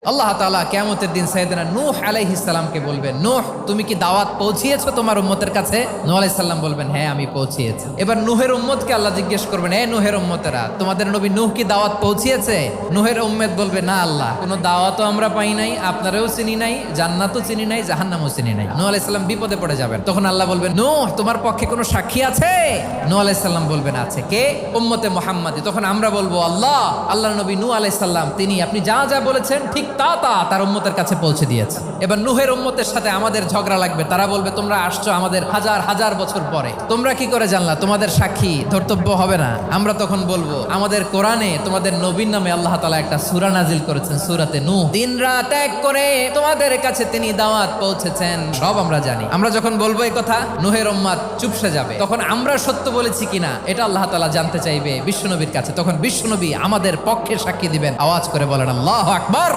আল্লাহ তাআলা কিয়ামতের দিন সাইয়েদনা নূহ আলাইহিস সালামকে বলবেন, নূহ তুমি কি দাওয়াত পৌঁছিয়েছো তোমার উম্মতের কাছে? নূহ আলাইহিস সালাম বলবেন, হ্যাঁ আমি পৌঁছিয়েছি। এবার নূহের উম্মতকে আল্লাহ জিজ্ঞেস করবেন, হে নূহের উম্মতেরা, তোমাদের নবী নূহ কি দাওয়াত পৌঁছিয়েছে? নূহের উম্মত বলবে, না আল্লাহ, কোনো দাওয়াতও আমরা পাই নাই, আপনারাও চিনি নাই, জান্নাতও চিনি নাই, জাহান্নামও চিনি নাই। নূহ আলাইহিস সালাম বিপদে পড়ে যাবেন। তখন আল্লাহ বলবেন, নূহ তোমার পক্ষে কোনো সাক্ষী আছে? নূহ আলাইহিস সালাম বলবেন, আছে। কে? উম্মতে মুহাম্মাদি। তখন আমরা বলবো, আল্লাহ, আল্লাহর নবী নূহ আলাইহিস সালাম তিনি আপনি যা যা বলেছেন ঠিক তা তার উম্মতের কাছে পৌঁছে দিয়েছে। এবার নূহের উম্মতের সাথে আমাদের ঝগড়া লাগবে। তারা বলবে, তোমরা আসছো আমাদের হাজার হাজার বছর পরে, তোমরা কি করে জানলা? তোমাদের সাক্ষী ধর্তব্য হবে না? আমরা তখন বলবো, আমাদের কোরআনে তোমাদের নবীর নামে আল্লাহ তাআলা একটা সূরা নাজিল করেছেন, সূরাতে নূহ। দিন রাত এক করে তোমাদের কাছে তিনি দাওয়াত পৌঁছেছেন, সব আমরা জানি। আমরা যখন বলবো এই কথা, নূহের উম্মত চুপসে যাবে। তখন আমরা সত্য বলেছি কিনা এটা আল্লাহ তাআলা জানতে চাইবে বিশ্বনবীর কাছে। তখন বিশ্বনবী আমাদের পক্ষে সাক্ষী দিবেন। আওয়াজ করে বলেন আল্লাহু আকবার।